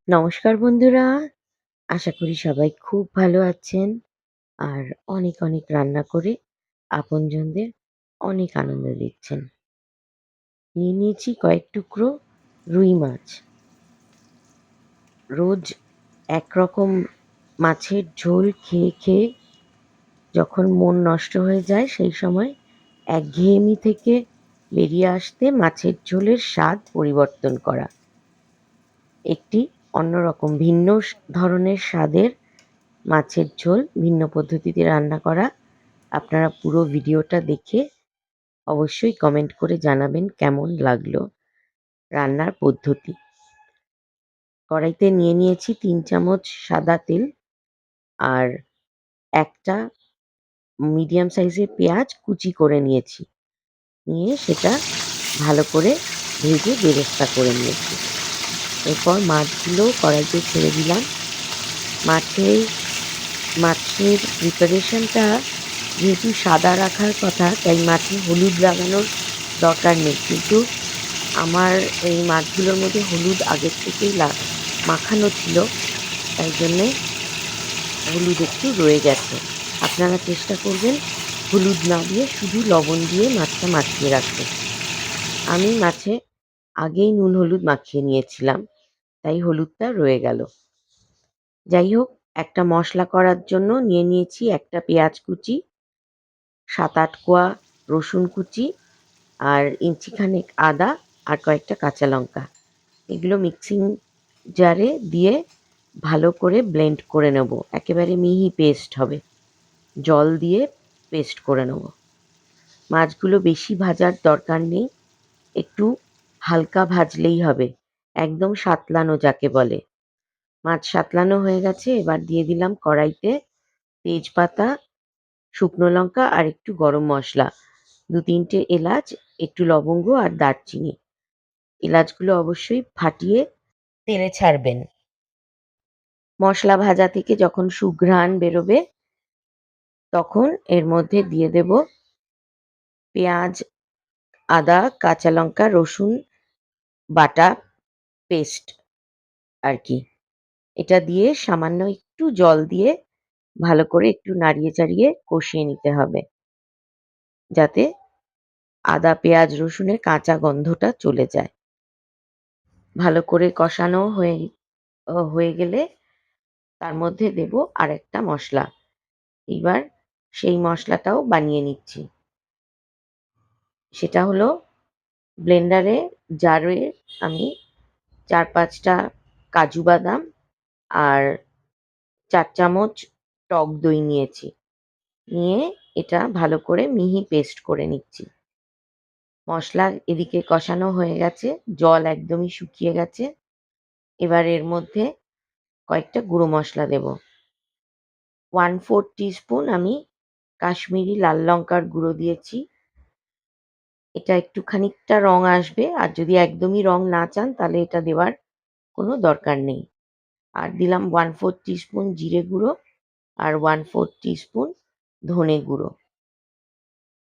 নমস্কার বন্ধুরা, আশা করি সবাই খুব ভালো আছেন আর অনেক অনেক রান্না করে আপনজনদের অনেক আনন্দ দিচ্ছেন। নিয়ে নিয়েছি কয়েক টুকরো রুই মাছ। রোজ একরকম মাছের ঝোল খেয়ে খেয়ে যখন মন নষ্ট হয়ে যায় সেই সময় একঘেয়েমি থেকে বেরিয়ে আসতে মাছের ঝোলের স্বাদ পরিবর্তন করা। একটি অন্যরকম ভিন্ন ধরনের স্বাদের মাছের ঝোল ভিন্ন পদ্ধতিতে রান্না করা। আপনারা পুরো ভিডিওটা দেখে অবশ্যই কমেন্ট করে জানাবেন কেমন লাগলো রান্নার পদ্ধতি। কড়াইতে নিয়ে নিয়েছি ৩ চামচ সাদা তেল আর একটা মিডিয়াম সাইজের পেঁয়াজ কুচি করে নিয়েছি। নিয়ে সেটা ভালো করে ভেজে বেরেস্তা করে নিয়েছি। এরপর মাছগুলো কড়াইতে ছেড়ে দিলাম। মাছের মাছের প্রিপারেশনটা যেহেতু সাদা রাখার কথা তাই মাছে হলুদ লাগানোর দরকার নেই, কিন্তু আমার এই মাছগুলোর মধ্যে হলুদ আগের থেকেই মাখানো ছিল, তাই জন্যে হলুদ একটু রয়ে গেছে। আপনারা চেষ্টা করবেন হলুদ না দিয়ে শুধু লবণ দিয়ে মাছটা মাখিয়ে রাখতে। আমি মাছে আগেই নুন হলুদ মাখিয়ে নিয়েছিলাম, তাই হলুদটা রয়ে গেল। যাই হোক, একটা মশলা করার জন্য নিয়ে নিয়েছি একটা পেঁয়াজ কুচি, ৭-৮ কোয়া রসুন কুচি আর ইঞ্চিখানেক আদা আর কয়েকটা কাঁচা লঙ্কা। এগুলো মিক্সিং জারে দিয়ে ভালো করে ব্লেন্ড করে নেব। একেবারে মিহি পেস্ট হবে। জল দিয়ে পেস্ট করে নেব। মাছগুলো বেশি ভাজার দরকার নেই, একটু হালকা ভাজলেই হবে। একদম সাঁতলানো যাকে বলে। মাছ সাঁতলানো হয়ে গেছে, এবার দিয়ে দিলাম কড়াইতে তেজপাতা, শুকনো লঙ্কা আর একটু গরম মশলা, ২-৩টে এলাচ, একটু লবঙ্গ আর দারচিনি। এলাচগুলো অবশ্যই ফাটিয়ে তেলে ছাড়বেন। মশলা ভাজা থেকে যখন সুঘ্রাণ বেরোবে তখন এর মধ্যে দিয়ে দেব পেঁয়াজ, আদা, কাঁচা লঙ্কা, রসুন বাটা পেস্ট আর কি। এটা দিয়ে সামান্য একটু জল দিয়ে ভালো করে একটু নাড়িয়ে চাড়িয়ে কষিয়ে নিতে হবে, যাতে আদা, পেঁয়াজ, রসুনের কাঁচা গন্ধটা চলে যায়। ভালো করে কষানো হয়ে গেলে তার মধ্যে দেব আরেকটা মশলা। এইবার সেই মশলাটাও বানিয়ে নিচ্ছি। সেটা হলো জারে আমি ৪-৫টা কাজু বাদাম আর ৪ চামচ টক দই নিয়েছি। নিয়ে এটা ভালো করে মিহি পেস্ট করে নিচ্ছি। মশলা এদিকে কষানো হয়ে গেছে, জল একদমই শুকিয়ে গেছে। এবার এর মধ্যে কয়েকটা গুঁড়ো মশলা দেব। 1/4 টিস্পুন আমি কাশ্মীরি লাল লঙ্কার গুঁড়ো দিয়েছি। এটা একটু খানিকটা রং আসবে, আর যদি একদমই রং না চান তাহলে এটা দেওয়ার কোনো দরকার নেই। আর দিলাম 1/4 টিস্পুন জিরে গুঁড়ো আর 1/4 টিস্পুন ধনে গুঁড়ো।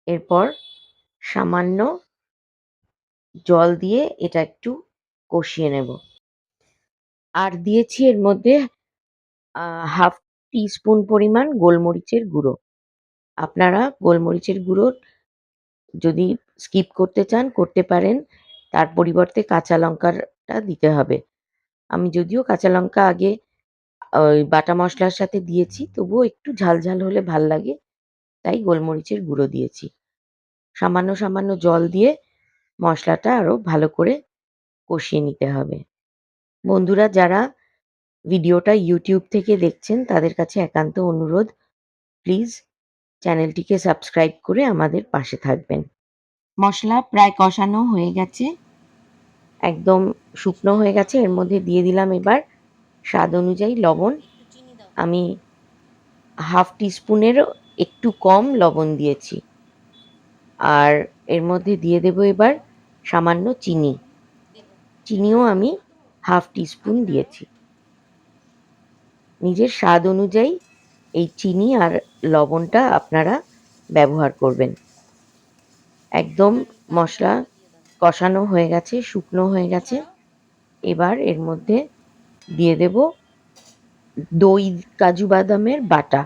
এরপর সামান্য জল দিয়ে এটা একটু কষিয়ে নেব। আর দিয়েছি এর মধ্যে 1/2 টিস্পুন পরিমাণ গোলমরিচের গুঁড়ো। আপনারা গোলমরিচের গুঁড়ো যদি স্কিপ করতে চান করতে পারেন, তার পরিবর্তে কাঁচা লঙ্কাটা দিতে হবে। আমি যদিও কাঁচা লঙ্কা আগে ওই বাটা মশলার সাথে দিয়েছি, তবুও একটু ঝাল ঝাল হলে ভাল লাগে, তাই গোলমরিচের গুঁড়ো দিয়েছি। সামান্য সামান্য জল দিয়ে মশলাটা আরও ভালো করে কষিয়ে নিতে হবে। বন্ধুরা, যারা ভিডিওটা ইউটিউব থেকে দেখছেন তাদের কাছে একান্ত অনুরোধ, প্লিজ চ্যানেলটিকে সাবস্ক্রাইব করে আমাদের পাশে থাকবেন। মশলা প্রায় কষানো হয়ে গেছে, একদম শুকনো হয়ে গেছে। এর মধ্যে দিয়ে দিলাম এবার স্বাদ অনুযায়ী লবণ। আমি 1/2 টিস্পুনেরও একটু কম লবণ দিয়েছি। আর এর মধ্যে দিয়ে দেব এবার সামান্য চিনি। চিনিও আমি 1/2 টিস্পুন দিয়েছি। নিজের স্বাদ অনুযায়ী এই চিনি আর লবণটা আপনারা ব্যবহার করবেন। একদম মশলা কষানো হয়ে গেছে, শুকনো হয়ে গেছে। এবার এর মধ্যে দিয়ে দেব দই কাজু বাদামের বাটা।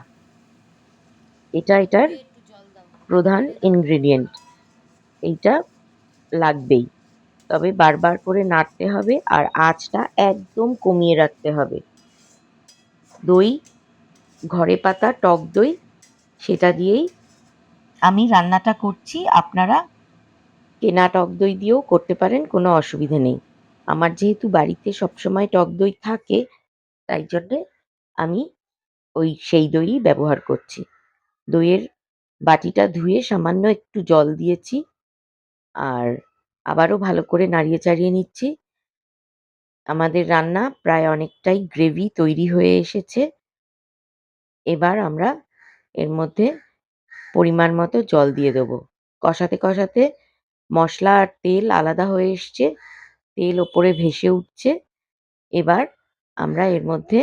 এটা এটার প্রধান ইনগ্রেডিয়েন্ট। এইটা লাগবেই। তবে বারবার করে নাড়তে হবে আর আঁচটা একদম কমিয়ে রাখতে হবে। দই, ঘরে পাতা টক দই, সেটা দিয়েই আমি রান্নাটা করছি। আপনারা কেনা টক দই দিয়েও করতে পারেন, কোনো অসুবিধে নেই। আমার যেহেতু বাড়িতে সবসময় টক দই থাকে, তাই জন্যে আমি সেই দইই ব্যবহার করছি। দইয়ের বাটিটা ধুয়ে সামান্য একটু জল দিয়েছি আর আবারও ভালো করে নাড়িয়ে চাড়িয়ে নিচ্ছি। আমাদের রান্না প্রায় অনেকটাই গ্রেভি তৈরি হয়ে এসেছে। এবার আমরা এর মধ্যে পরিমাণ মতো জল দিয়ে দেবো। কষাতে কষাতে মশলা আর তেল আলাদা হয়ে এসছে, তেল ওপরে ভেসে উঠছে। এবার আমরা এর মধ্যে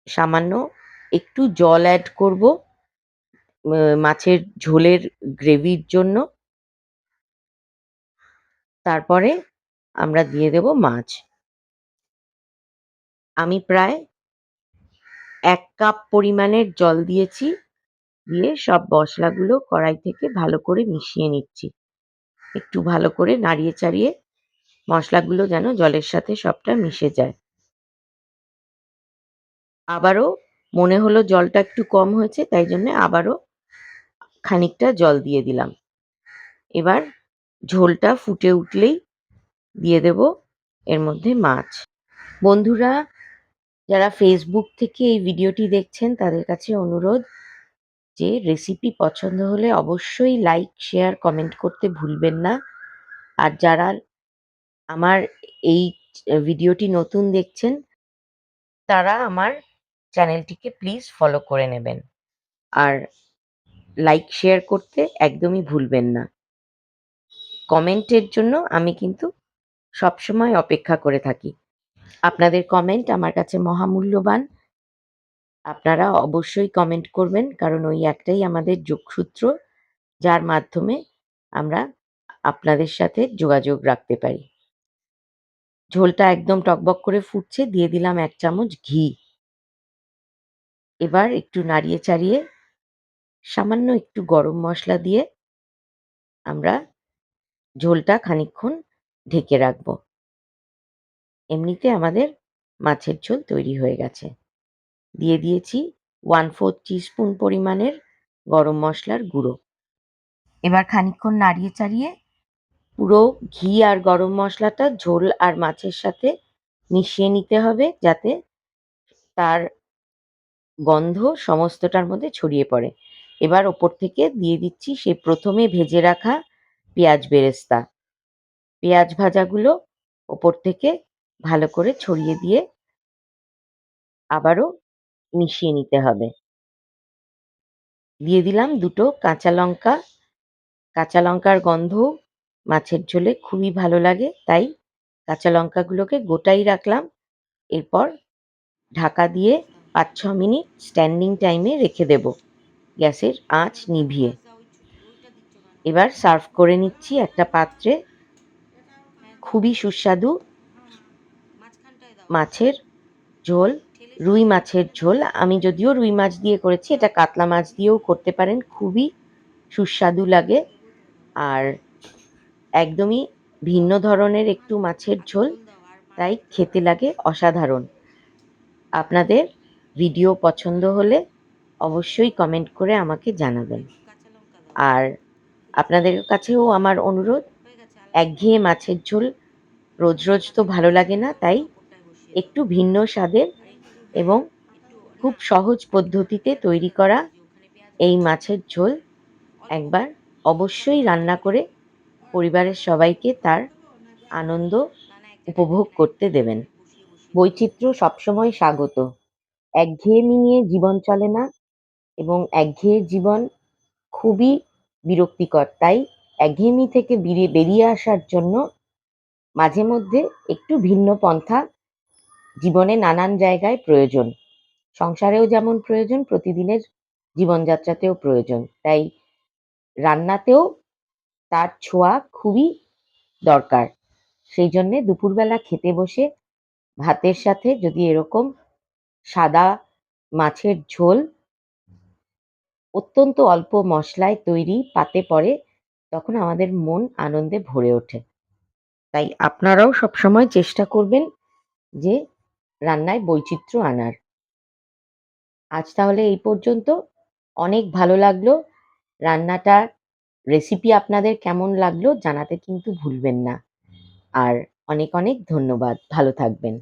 সামান্য একটু জল অ্যাড করব মাছের ঝোলের গ্রেভির জন্য। তারপরে আমরা দিয়ে দেব মাছ। আমি প্রায় ১ কাপ পরিমাণের জল দিয়েছি। দিয়ে সব মশলাগুলো কড়াই থেকে ভালো করে মিশিয়ে নিচ্ছি। একটু ভালো করে নাড়িয়ে চাড়িয়ে মশলাগুলো যেন জলের সাথে সবটা মিশে যায়। আবারও মনে হলো জলটা একটু কম হয়েছে, তাই জন্যে আবারও খানিকটা জল দিয়ে দিলাম। এবার ঝোলটা ফুটে উঠলেই দিয়ে দেব এর মধ্যে মাছ। বন্ধুরা, যারা ফেসবুক থেকে এই ভিডিওটি দেখছেন তাদের কাছে অনুরোধ যে রেসিপি পছন্দ হলে অবশ্যই লাইক, শেয়ার, কমেন্ট করতে ভুলবেন না। আর যারা আমার এই ভিডিওটি নতুন দেখছেন তারা আমার চ্যানেলটিকে প্লিজ ফলো করে নেবেন। আর লাইক, শেয়ার করতে একদমই ভুলবেন না। কমেন্টের জন্য আমি কিন্তু সবসময় অপেক্ষা করে থাকি। আপনাদের কমেন্ট আমার কাছে মহামূল্যবান। আপনারা অবশ্যই কমেন্ট করবেন, কারণ ওই একটাই আমাদের যোগসূত্র, যার মাধ্যমে আমরা আপনাদের সাথে যোগাযোগ রাখতে পারি। ঝোলটা একদম টকবক করে ফুটছে, দিয়ে দিলাম ১ চামচ ঘি। এবার একটু নাড়িয়ে চাড়িয়ে সামান্য একটু গরম মসলা দিয়ে আমরা ঝোলটা খানিকক্ষণ ঢেকে রাখবো। এমনিতে আমাদের মাছের ঝোল তৈরি হয়ে গেছে। দিয়ে দিয়েছি 1/4 টিস্পুন পরিমাণের গরম মশলার গুঁড়ো। এবার খানিকক্ষণ নাড়িয়ে চাড়িয়ে পুরো ঘি আর গরম মশলাটা ঝোল আর মাছের সাথে মিশিয়ে নিতে হবে, যাতে তার গন্ধ সমস্তটার মধ্যে ছড়িয়ে পড়ে। এবার ওপর থেকে দিয়ে দিচ্ছি সেই প্রথমে ভেজে রাখা পেঁয়াজ বেরেস্তা। পেঁয়াজ ভাজাগুলো ওপর থেকে ভালো করে ছড়িয়ে দিয়ে আবারও মিশিয়ে নিতে হবে। দিয়ে দিলাম ২ টো কাঁচা লঙ্কা। কাঁচা লঙ্কার গন্ধ মাছের ঝোলে খুবই ভালো লাগে, তাই কাঁচা লঙ্কাগুলোকে গোটাই রাখলাম। এরপর ঢাকা দিয়ে ৫-৬ মিনিট স্ট্যান্ডিং টাইমে রেখে দেব, গ্যাসের আঁচ নিভিয়ে। এবার সার্ভ করে নিচ্ছি একটা পাত্রে। খুবই সুস্বাদু মাছের ঝোল, রুই মাছের ঝোল। আমি যদিও রুই মাছ দিয়ে করেছি, এটা কাতলা মাছ দিয়েও করতে পারেন। খুবই সুস্বাদু লাগে আর একদমই ভিন্ন ধরনের একটু মাছের ঝোল, তাই খেতে লাগে অসাধারণ। আপনাদের ভিডিও পছন্দ হলে অবশ্যই কমেন্ট করে আমাকে জানাবেন। আর আপনাদের কাছেও আমার অনুরোধ, একঘেয়ে মাছের ঝোল রোজ রোজ তো ভালো লাগে না, তাই একটু ভিন্ন স্বাদের এবং খুব সহজ পদ্ধতিতে তৈরি করা এই মাছের ঝোল একবার অবশ্যই রান্না করে পরিবারের সবাইকে তার আনন্দ উপভোগ করতে দেবেন। বৈচিত্র্য সবসময় স্বাগত। একঘেয়েমি নিয়ে জীবন চলে না এবং একঘেয়ে জীবন খুবই বিরক্তিকর। তাই একঘেয়েমি থেকে বেরিয়ে আসার জন্য মাঝে মধ্যে একটু ভিন্ন পন্থা জীবনে নানান জায়গায় প্রয়োজন। সংসারেও যেমন প্রয়োজন, প্রতিদিনের জীবনযাত্রাতেও প্রয়োজন। তাই রান্নাতেও তার ছোঁয়া খুবই দরকার। সেই জন্যে দুপুরবেলা খেতে বসে ভাতের সাথে যদি এরকম সাদা মাছের ঝোল অত্যন্ত অল্প মশলায় তৈরি পাতে পড়ে, তখন আমাদের মন আনন্দে ভরে ওঠে। তাই আপনারাও সবসময় চেষ্টা করবেন যে রান্নায় বৈচিত্র্য আনার। আজ তাহলে এই পর্যন্ত। অনেক ভালো লাগলো। রান্নাটার রেসিপি আপনাদের কেমন লাগলো জানাতে কিন্তু ভুলবেন না। আর অনেক অনেক ধন্যবাদ। ভালো থাকবেন।